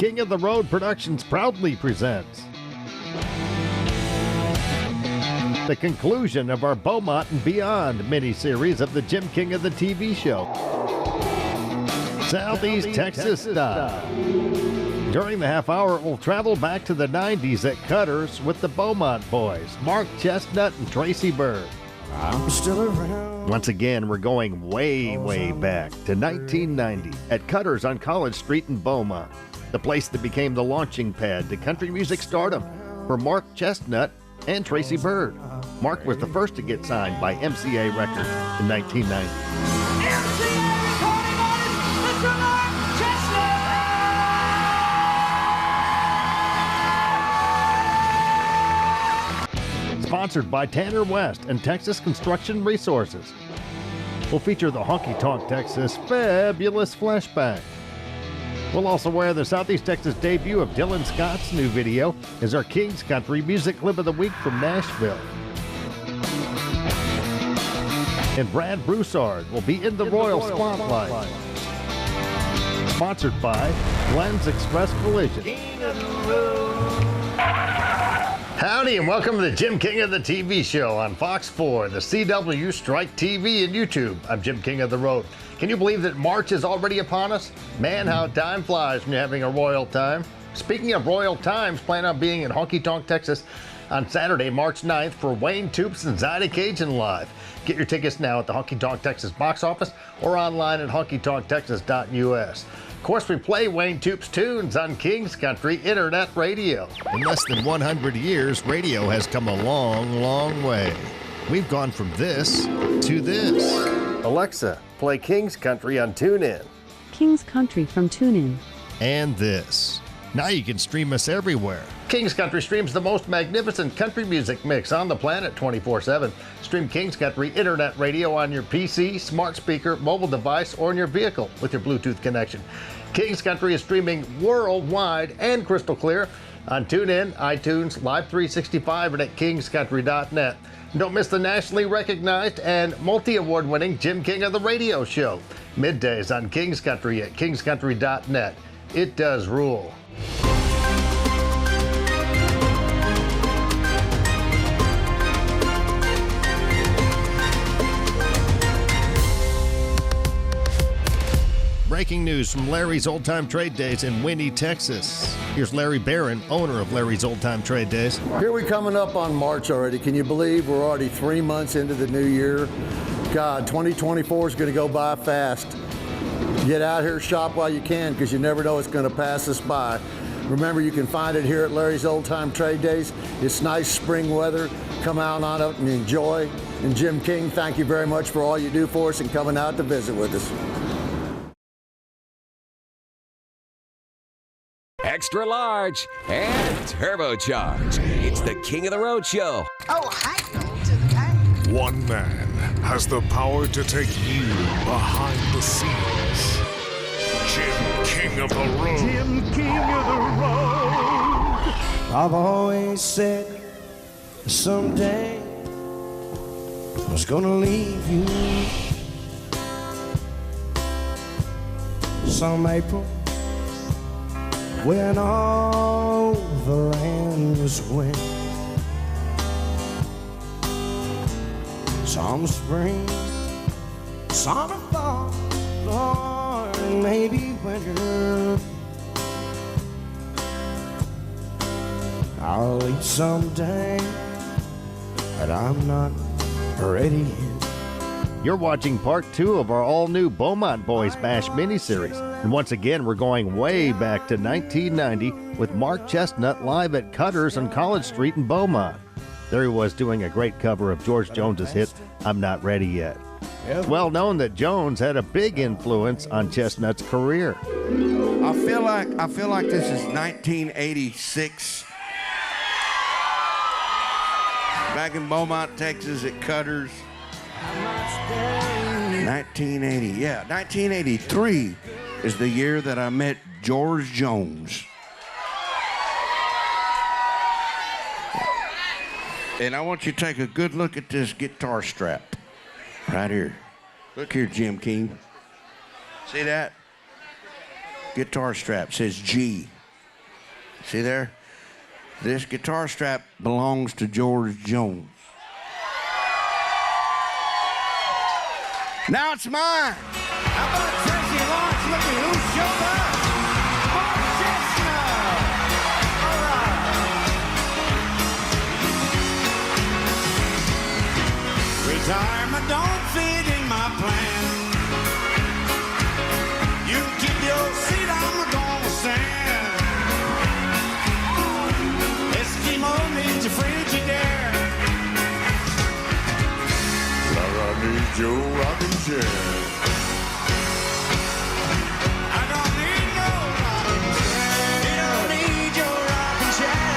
King of the Road Productions proudly presents the conclusion of our Beaumont and Beyond mini-series of the Jim King of the TV show, Southeast Texas Style. During the half hour, we'll travel back to the 90s at Cutters with the Beaumont Boys, Mark Chestnut and Tracy Byrd. I'm still around. Once again, we're going way, way back to 1990 at Cutters on College Street in Beaumont, the place that became the launching pad to country music stardom for Mark Chestnut and Tracy Byrd. Mark was the first to get signed by MCA Records in 1990. Sponsored by Tanner West and Texas Construction Resources. We'll feature the Honky Tonk Texas Fabulous Flashback. We'll also wear the Southeast Texas debut of Dylan Scott's new video as our King's Country Music Clip of the Week from Nashville. And Brad Broussard will be in the Royal Spotlight. Sponsored by Glenn's Express Collision. Howdy and welcome to the Jim King of the TV show on Fox 4, the CW, Strike TV, and YouTube. I'm Jim King of the Road. Can you believe that March is already upon us? Man, how time flies when you're having a royal time. Speaking of royal times, plan on being in Honky Tonk, Texas on Saturday, March 9th for Wayne Toops and Zyda Cajun Live. Get your tickets now at the Honky Tonk Texas box office or online at honkytonktexas.us. Of course, we play Wayne Toops tunes on King's Country Internet Radio. In less than 100 years, radio has come a long, long way. We've gone from this to this. Alexa, play King's Country on TuneIn. King's Country from TuneIn. And this. Now you can stream us everywhere. King's Country streams the most magnificent country music mix on the planet 24/7. Stream King's Country Internet Radio on your PC, smart speaker, mobile device, or in your vehicle with your Bluetooth connection. King's Country is streaming worldwide and crystal clear on TuneIn, iTunes, Live 365, and at kingscountry.net. Don't miss the nationally recognized and multi-award winning Jim King of the Radio show, middays on King's Country at kingscountry.net. It does rule. Breaking news from Larry's Old Time Trade Days in Winnie, Texas. Here's Larry Barron, owner of Larry's Old Time Trade Days. Here we coming up on March already. Can you believe we're already 3 months into the new year? God, 2024 is going to go by fast. Get out here, shop while you can, because you never know it's going to pass us by. Remember, you can find it here at Larry's Old Time Trade Days. It's nice spring weather. Come out on it and enjoy. And Jim King, thank you very much for all you do for us and coming out to visit with us. Extra large and turbocharged. It's the King of the Road show. Oh, hi, to the bank. One man has the power to take you behind the scenes. Jim King of the Road. Jim King of the Road. I've always said someday I was gonna leave you. Some April when all the land was wet. Some spring, summer, fall, or maybe winter. I'll leave someday, but I'm not ready yet. You're watching part 2 of our all-new Beaumont Boys Bash miniseries. And once again, we're going way back to 1990 with Mark Chestnut live at Cutters on College Street in Beaumont. There he was doing a great cover of George Jones's hit, I'm Not Ready Yet. It's well known that Jones had a big influence on Chestnut's career. I feel like this is 1986. Back in Beaumont, Texas at Cutters. 1980, yeah, 1983 is the year that I met George Jones. And I want you to take a good look at this guitar strap right here. Look here, Jim King. See that? Guitar strap says G. See there? This guitar strap belongs to George Jones. Now it's mine. How about Tracy Lawrence? Look at who showed up. Mark Chestnut. All right. Retirement don't fit in my plan. You keep your seat, I'm gonna stand. Eskimo needs your Frigidaire. Lara needs your rocking chair. I don't need no rocking chair. You don't need your rocking chair.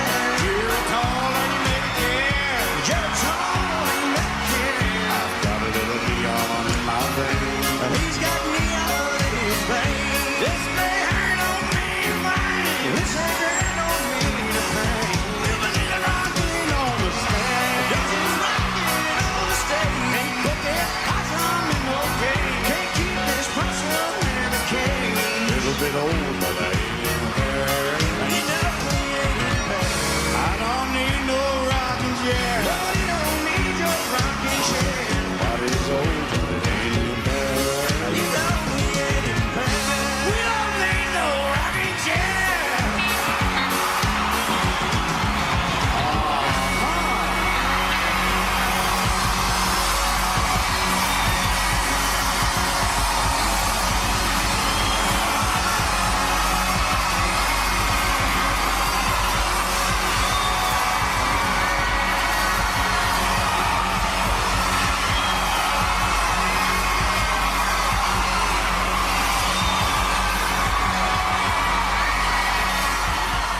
You're tall and you make it care. You're tall and you make it care. I've got a little neon in my vein. And he's got neon in his vein. This may hurt on me, mine. This may hurt on me, the pain. You believe the rocking on the stand. Don't you rocking on the stage. Ain't cooking, cause I'm in no game. Can't keep this pressure in the cage. Little bit old, but I ain't impaired. You know we ain't impaired. I don't need no rocking chair. No, you don't need your rocking chair. Body's old, but it ain't impaired. You know we ain't impaired. We don't need no rocking chair.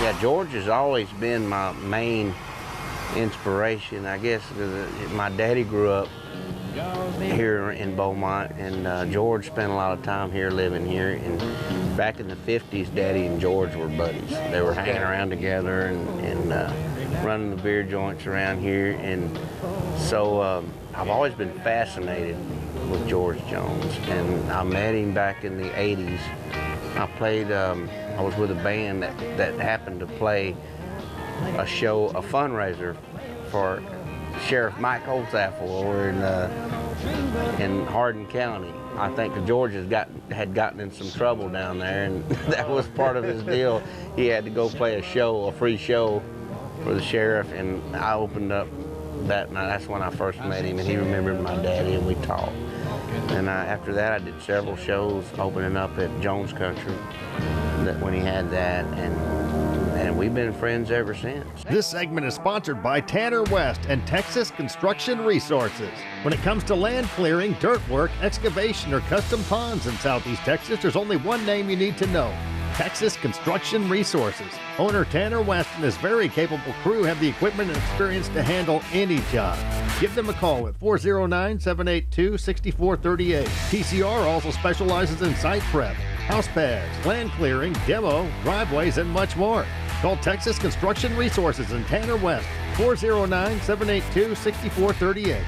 Yeah, George has always been my main inspiration, I guess, because my daddy grew up here in Beaumont, and George spent a lot of time here, living here. And back in the 50s, Daddy and George were buddies. They were hanging around together and running the beer joints around here. And so I've always been fascinated with George Jones. And I met him back in the 80s. I played, I was with a band that happened to play a show, a fundraiser for Sheriff Mike Holtzaffel over in Hardin County. I think George had gotten in some trouble down there, and that was part of his deal. He had to go play a show, a free show for the sheriff, and I opened up that night. That's when I first met him, and he remembered my daddy, and we talked. And after that, I did several shows opening up at Jones Country when he had that, and we've been friends ever since. This segment is sponsored by Tanner West and Texas Construction Resources. When it comes to land clearing, dirt work, excavation, or custom ponds in Southeast Texas, there's only one name you need to know: Texas Construction Resources. Owner Tanner West and his very capable crew have the equipment and experience to handle any job. Give them a call at 409-782-6438. TCR also specializes in site prep, house pads, land clearing, demo, driveways, and much more. Call Texas Construction Resources in Tanner West, 409-782-6438.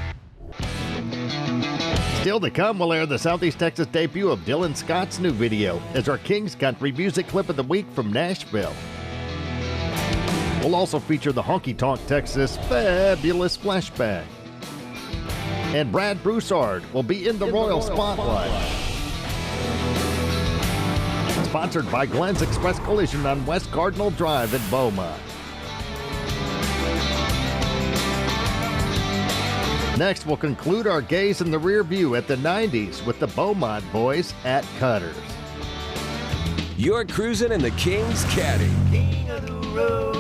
Still to come, we'll air the Southeast Texas debut of Dylan Scott's new video as our King's Country music clip of the week from Nashville. We'll also feature the Honky Tonk Texas Fabulous Flashback. And Brad Broussard will be in the Royal Spotlight. Sponsored by Glenn's Express Collision on West Cardinal Drive in Beaumont. Next, we'll conclude our gaze in the rear view at the 90s with the Beaumont Boys at Cutters. You're cruising in the King's Caddy. King of the road.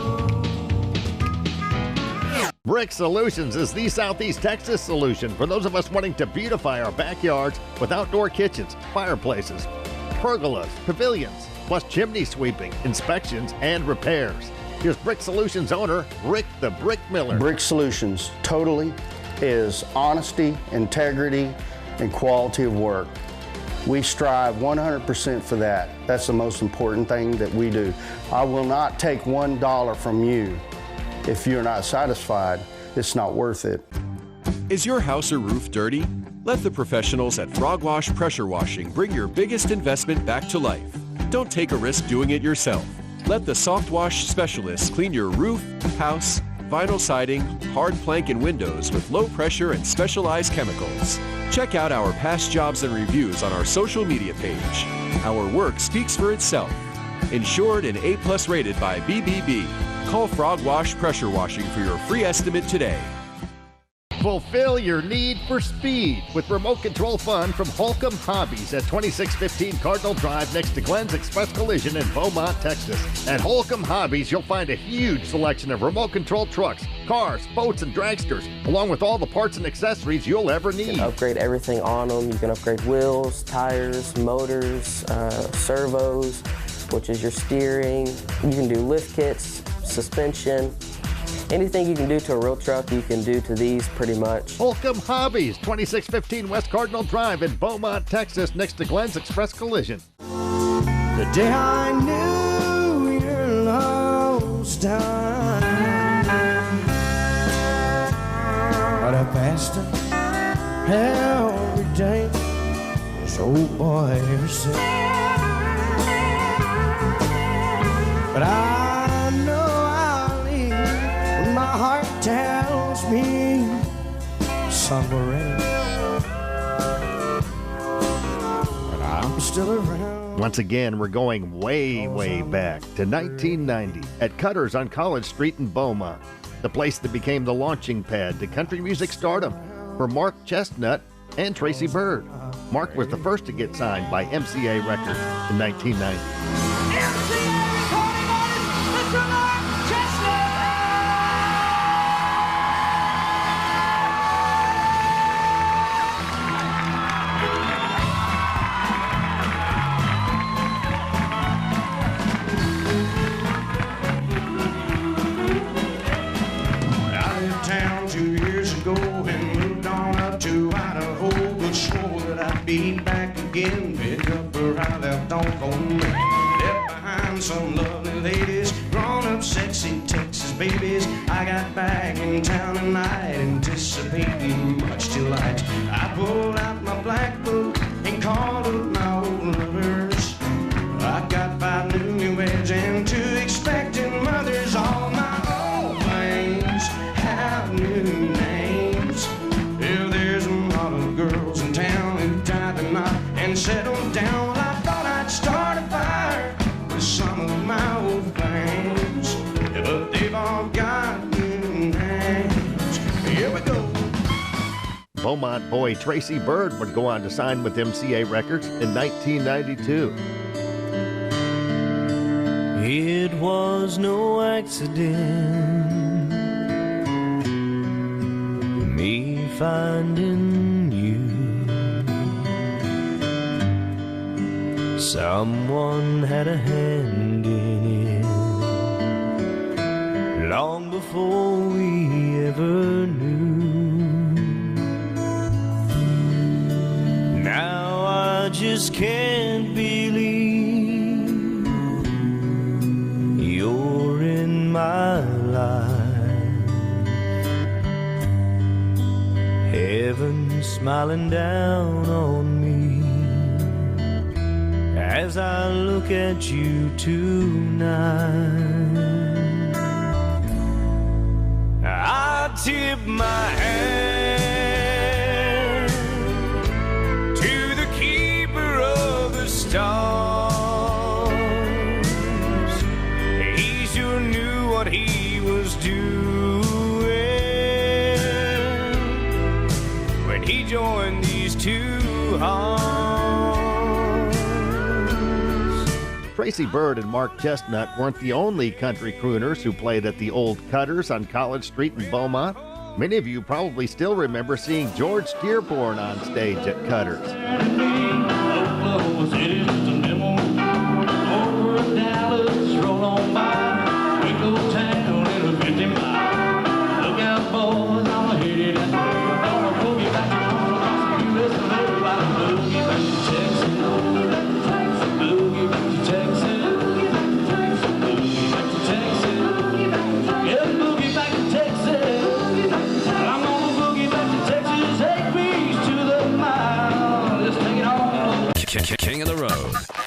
Brick Solutions is the Southeast Texas solution for those of us wanting to beautify our backyards with outdoor kitchens, fireplaces, pergolas, pavilions, plus chimney sweeping, inspections, and repairs. Here's Brick Solutions owner, Rick the Brick Miller. Brick Solutions totally is honesty, integrity, and quality of work. We strive 100% for that. That's the most important thing that we do. I will not take $1 from you. If you're not satisfied, it's not worth it. Is your house or roof dirty? Let the professionals at Frog Wash Pressure Washing bring your biggest investment back to life. Don't take a risk doing it yourself. Let the Soft Wash specialists clean your roof, house, vinyl siding, hard plank, and windows with low pressure and specialized chemicals. Check out our past jobs and reviews on our social media page. Our work speaks for itself. Insured and A+ rated by BBB. Call Frog Wash Pressure Washing for your free estimate today. Fulfill your need for speed with remote control fun from Holcomb Hobbies at 2615 Cardinal Drive next to Glenn's Express Collision in Beaumont, Texas. At Holcomb Hobbies, you'll find a huge selection of remote control trucks, cars, boats, and dragsters, along with all the parts and accessories you'll ever need. You can upgrade everything on them. You can upgrade wheels, tires, motors, servos, which is your steering. You can do lift kits, suspension. Anything you can do to a real truck, you can do to these pretty much. Holcomb Hobbies, 2615 West Cardinal Drive in Beaumont, Texas, next to Glenn's Express Collision. The day I knew your love was done, but I passed it every day. This old boy ever since. But I know I'll leave when my heart tells me, son, we're ready. But I'm still around. Once again, we're going way, way back to 1990 at Cutter's on College Street in Beaumont, the place that became the launching pad to country music stardom for Mark Chestnut and Tracy Byrd. Mark was the first to get signed by MCA Records in 1990. Be back again, pick up where I left off on me. Left behind some lovely ladies, grown-up sexy Texas babies. I got back in town tonight, anticipating much delight. I pulled out my black book and called up my old lovers. I got 5 newlyweds and 2 expecting mothers. All my old flames have new names. Yeah, there's a lot of girls in town who tied the knot and settled down. Well, I thought I'd start a fire with some of my old flames, yeah, but they've all got new names. Here we go. Beaumont boy Tracy Byrd would go on to sign with MCA Records in 1992. It was no accident, me finding you. Someone had a hand in it long before we ever knew. Now I just can't believe you're in my life. Heaven smiling down on me as I look at you tonight. I tip my hand to the keeper of the stars. He sure knew what he was doing when he joined these 2 hearts. Tracy Byrd and Mark Chestnut weren't the only country crooners who played at the old Cutters on College Street in Beaumont. Many of you probably still remember seeing George Dearborn on stage at Cutters. Let's take it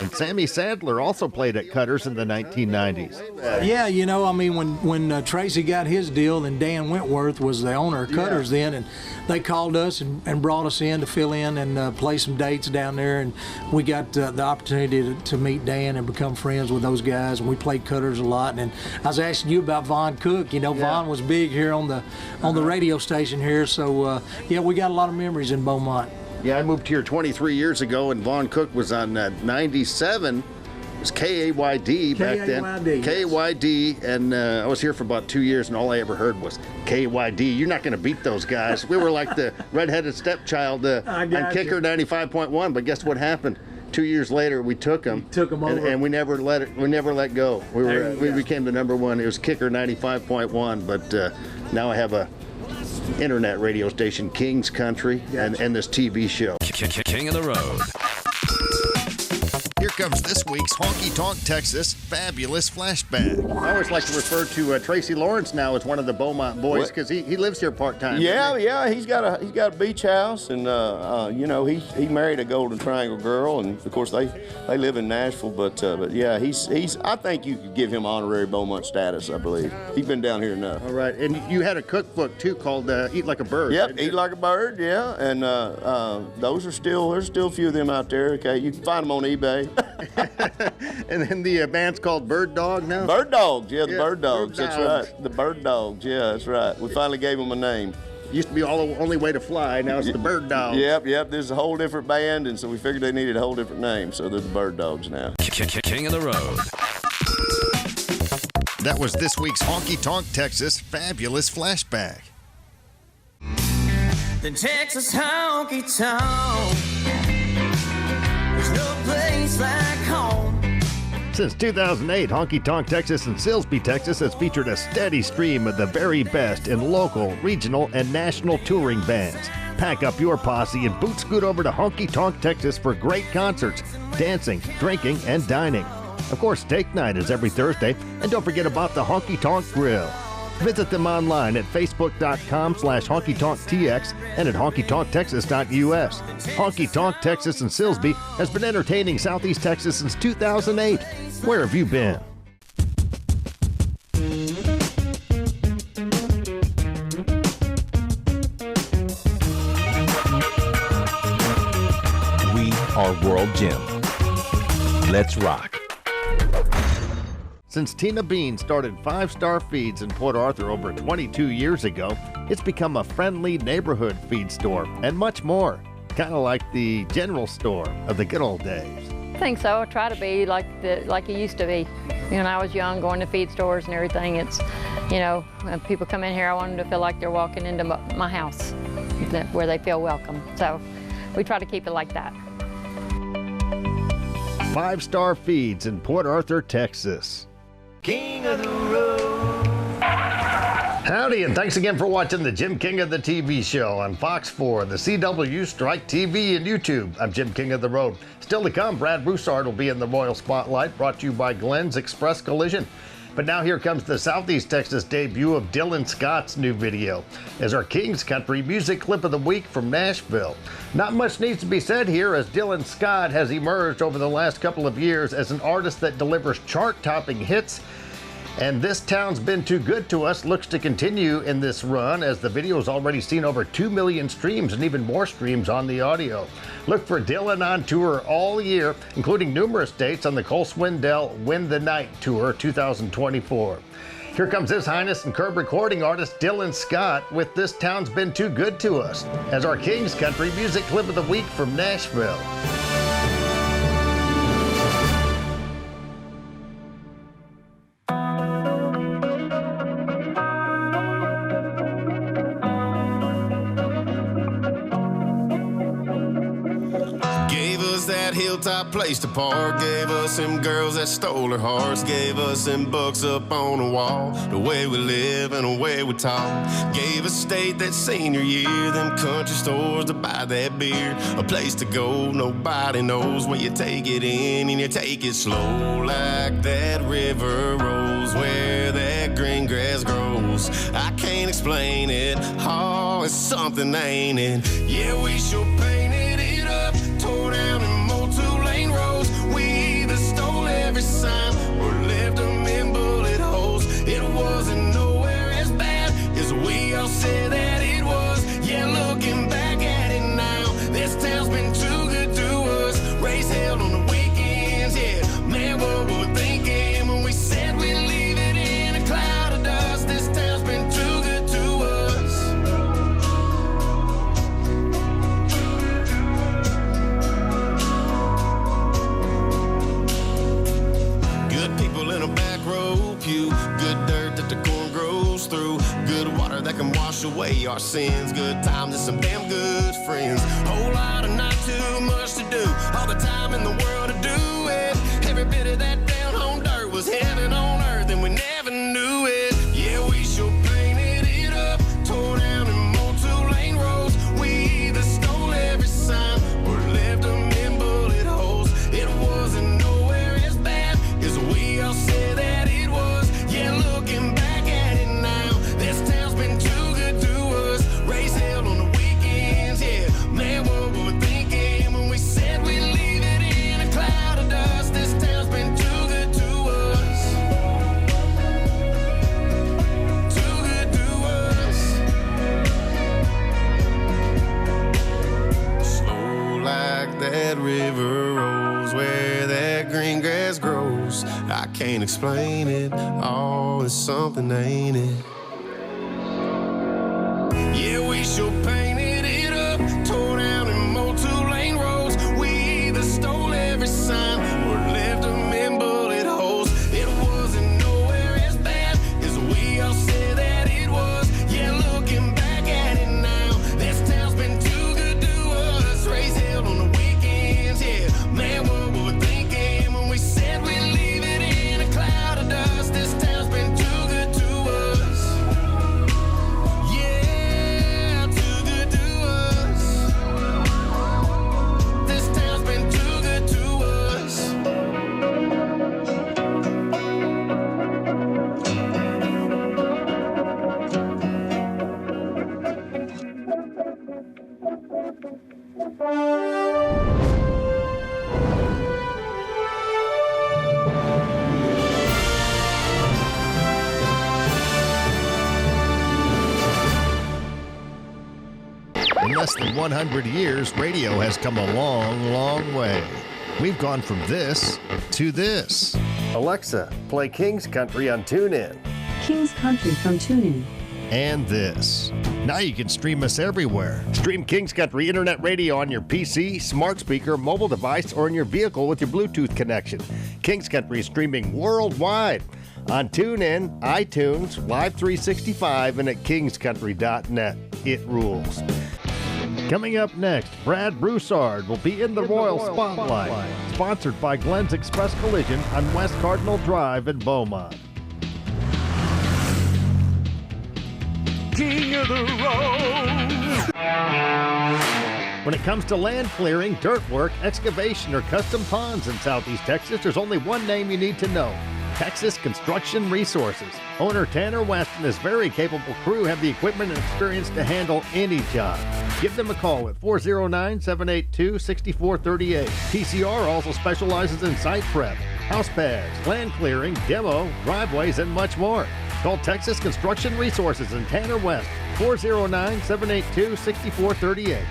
And Sammy Sadler also played at Cutters in the 1990s. Yeah, you know, I mean, when Tracy got his deal, then Dan Wentworth was the owner of Cutters then, and they called us and brought us in to fill in and play some dates down there, and we got the opportunity to meet Dan and become friends with those guys, and we played Cutters a lot. And I was asking you about Vaughn Cook. You know, Vaughn was big here on the radio station here, so yeah, we got a lot of memories in Beaumont. Yeah, I moved here 23 years ago, and Vaughn Cook was on 97. It was KAYD back then. KAYD, and I was here for about 2 years, and all I ever heard was KAYD. You're not going to beat those guys. We were like the redheaded stepchild on Kicker 95.1, but guess what happened? 2 years later, we took them. Over, and we never let go. We became the number one. It was Kicker 95.1, but now I have a internet radio station, King's Country, and this TV show. King of the Road. Here comes this week's Honky Tonk Texas Fabulous Flashback. I always like to refer to Tracy Lawrence now as one of the Beaumont boys because he lives here part-time. Yeah, he's got a beach house, and you know, he married a Golden Triangle girl, and of course they live in Nashville. But yeah, he's I think you could give him honorary Beaumont status. I believe he's been down here enough. All right, and you had a cookbook too called Eat Like a Bird. Yep, Eat Like a Bird. Yeah, and those are there's still a few of them out there. Okay, you can find them on eBay. And then the band's called Bird Dog now? Bird Dogs, yeah, the Bird Dogs, that's right. The Bird Dogs, yeah, that's right. We finally gave them a name. Used to be all the only way to fly, now it's the Bird Dogs. Yep, this is a whole different band, and so we figured they needed a whole different name, so they're the Bird Dogs now. King of the Road. That was this week's Honky Tonk Texas Fabulous Flashback. The Texas honky tonk. There's no place like home. Since 2008, Honky Tonk Texas and Silsbee, Texas has featured a steady stream of the very best in local, regional, and national touring bands. Pack up your posse and boot scoot over to Honky Tonk Texas for great concerts, dancing, drinking, and dining. Of course, steak night is every Thursday, and don't forget about the Honky Tonk Grill. Visit them online at facebook.com/honkytonktx and at honkytonktexas.us. Honky Tonk Texas and Silsbee has been entertaining Southeast Texas since 2008. Where have you been? We are World Gym. Let's rock. Since Tina Bean started 5-Star Feeds in Port Arthur over 22 years ago, it's become a friendly neighborhood feed store and much more. Kind of like the general store of the good old days. I think so. I try to be like it used to be. When I was young, going to feed stores and everything, it's, you know, when people come in here, I want them to feel like they're walking into my house, where they feel welcome. So we try to keep it like that. 5-Star Feeds in Port Arthur, Texas. King of the Road. Howdy, and thanks again for watching the Jim King of the TV show on Fox 4, the CW, Strike TV, and YouTube. I'm Jim King of the Road. Still to come, Brad Broussard will be in the Royal Spotlight, brought to you by Glenn's Express Collision. But now here comes the Southeast Texas debut of Dylan Scott's new video as our King's Country music clip of the week from Nashville. Not much needs to be said here, as Dylan Scott has emerged over the last couple of years as an artist that delivers chart-topping hits. And This Town's Been Too Good to Us looks to continue in this run, as the video has already seen over 2 million streams and even more streams on the audio. Look for Dylan on tour all year, including numerous dates on the Cole Swindell Win the Night Tour 2024. Here comes His Highness and Curb recording artist Dylan Scott with This Town's Been Too Good to Us as our King's Country music clip of the week from Nashville. Hilltop place to park, gave us them girls that stole our hearts, gave us them books up on the wall, the way we live and the way we talk, gave us state that senior year, them country stores to buy that beer, a place to go nobody knows when you take it in and you take it slow, like that river rolls where that green grass grows. I can't explain it, oh, it's something, ain't it? Yeah, we sure painted it up, tore down and 2-lane roads. We wash away our sins. Good times and some damn good friends. Whole lot of not too much to do. All the time in the world to do it. Every bit of that down home dirt was heaven on earth, and we never knew it. Yeah, we sure painted it up, tore down and mowed 2-lane roads. We either stole every sign or left them in bullet holes. It wasn't nowhere as bad as we all said that it was. Yeah, looking back at it now, this town's been too good to us. Raise hell on the weekends, yeah. Man, what were we thinking when we said we'd leave it in a cloud of dust? This town's been too good to us. Too good to us. Slow like that river rolls where that green grass grows. I can't explain it. Oh, it's something, ain't it? Yeah, we sure painted it up, tore down and mowed 2-lane roads. We either stole every sign or left them in bullet holes. It wasn't nowhere as bad as we all said that it was. Yeah, looking back at it now, this town's been too good to us. Raise hell on the weekends, yeah. Man, what were we thinking when we said we'd leave it in a cloud of dust? This town's been too good to us. Yeah, too good to us. This town's been too good to us. In less than 100 years, radio has come a long, long way. We've gone from this to this. Alexa, play King's Country on TuneIn. King's Country from TuneIn. And this. Now you can stream us everywhere. Stream King's Country Internet Radio on your PC, smart speaker, mobile device, or in your vehicle with your Bluetooth connection. King's Country is streaming worldwide on TuneIn, iTunes, Live 365, and at kingscountry.net. It rules. Coming up next, Brad Broussard will be in the Royal Spotlight, sponsored by Glenn's Express Collision on West Cardinal Drive in Beaumont. King of the road. When it comes to land clearing, dirt work, excavation, or custom ponds in Southeast Texas, there's only one name you need to know: Texas Construction Resources. Owner Tanner West and his very capable crew have the equipment and experience to handle any job. Give them a call at 409-782-6438. TCR also specializes in site prep, house pads, land clearing, demo, driveways, and much more. Call Texas Construction Resources in Tanner West, 409-782-6438.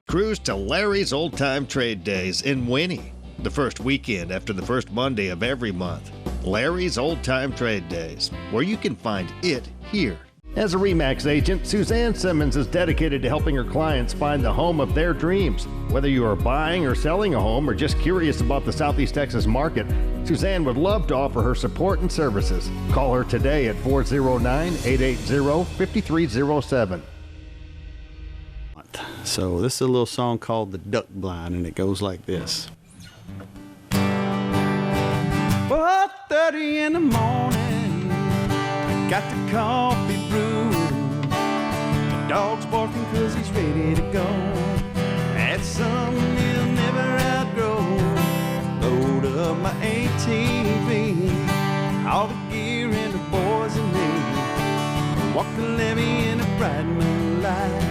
Cruise to Larry's Old Time Trade Days in Winnie, the first weekend after the first Monday of every month. Larry's Old Time Trade Days, where you can find it here. As a RE/MAX agent, Suzanne Simmons is dedicated to helping her clients find the home of their dreams. Whether you are buying or selling a home or just curious about the Southeast Texas market, Suzanne would love to offer her support and services. Call her today at 409-880-5307. So this is a little song called The Duck Blind, and it goes like this. 4:30 in the morning, I got the coffee brewing. The dog's barking 'cause he's ready to go. That's something he'll never outgrow. Load up my ATV, all the gear and the boys and me. Walk the levee in the bright moonlight.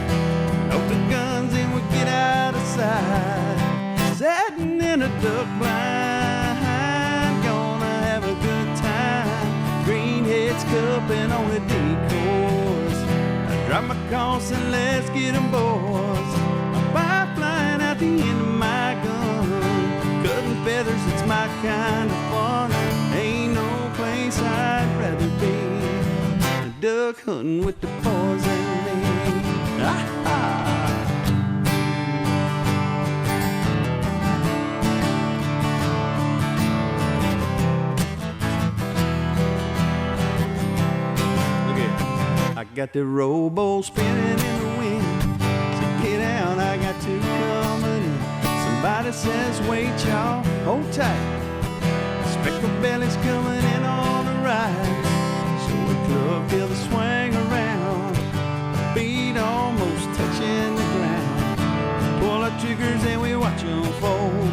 Load the guns and we get out of sight. Sitting in a duck blind, gonna have a good time. Greenheads cupping on the decoys. I drop my course and let's get 'em, boys. A fire flying out the end of my gun. Cutting feathers, it's my kind of fun. Ain't no place I'd rather be. Duck hunting with the boys and me. Ah-ha. got the rowboat spinning in the wind. So get out, I got two coming in. Somebody says, wait, y'all, hold tight. Speckled belly's coming in on the right. So we club till the swing around. Feet almost touching the ground. Pull our triggers and we watch them fold.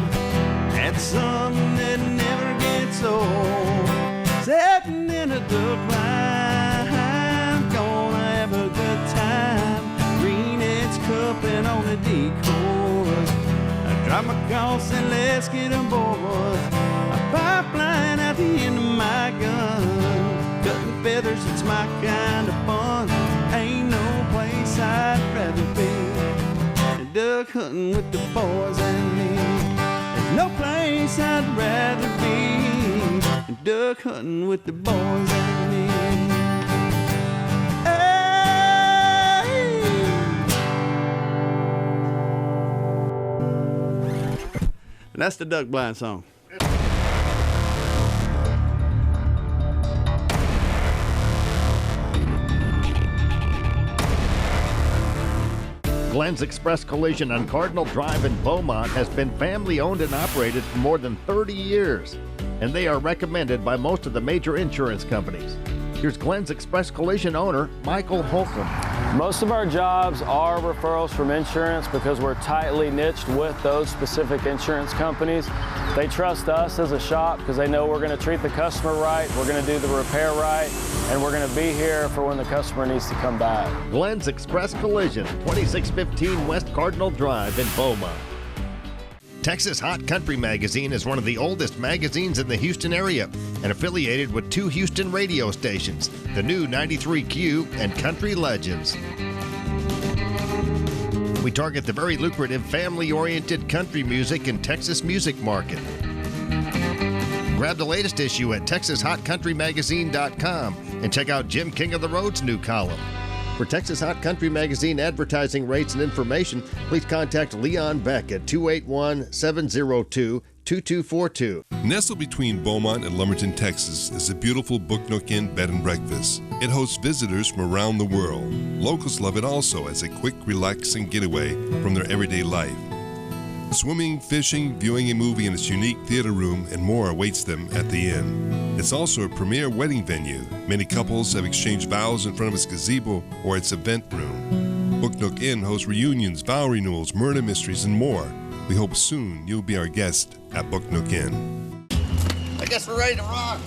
That's something that never gets old. Sitting in a duck line, gonna have a good time. Green edge cupping on the decoys. I drop my calls and let's get aboard. A pipeline at the end of my gun. Cutting feathers, it's my kind of fun. Ain't no place I'd rather be than duck hunting with the boys and me. There's no place I'd rather be than duck hunting with the boys and me. Hey! And that's the Duck Blind song. Glenn's Express Collision on Cardinal Drive in Beaumont has been family owned and operated for more than 30 years, and they are recommended by most of the major insurance companies. Here's Glenn's Express Collision owner, Michael Holcomb. Most of our jobs are referrals from insurance because we're tightly niched with those specific insurance companies. They trust us as a shop because they know we're going to treat the customer right, we're going to do the repair right, and we're going to be here for when the customer needs to come back. Glenn's Express Collision, 2615 West Cardinal Drive in Beaumont. Texas Hot Country Magazine is one of the oldest magazines in the Houston area and affiliated with two Houston radio stations, the new 93Q and Country Legends. We target the very lucrative family-oriented country music and Texas music market. Grab the latest issue at TexasHotCountryMagazine.com and check out Jim King of the Road's new column. For Texas Hot Country Magazine advertising rates and information, please contact Leon Beck at 281-702-2242. Nestled between Beaumont and Lumberton, Texas, is the beautiful Book Nook Inn Bed and Breakfast. It hosts visitors from around the world. Locals love it also as a quick, relaxing getaway from their everyday life. Swimming, fishing, viewing a movie in its unique theater room, and more awaits them at the inn. It's also a premier wedding venue. Many couples have exchanged vows in front of its gazebo or its event room. Book Nook Inn hosts reunions, vow renewals, murder mysteries, and more. We hope soon you'll be our guest at Book Nook Inn. I guess we're ready to rock.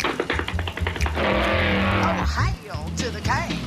Oh, hail to the king.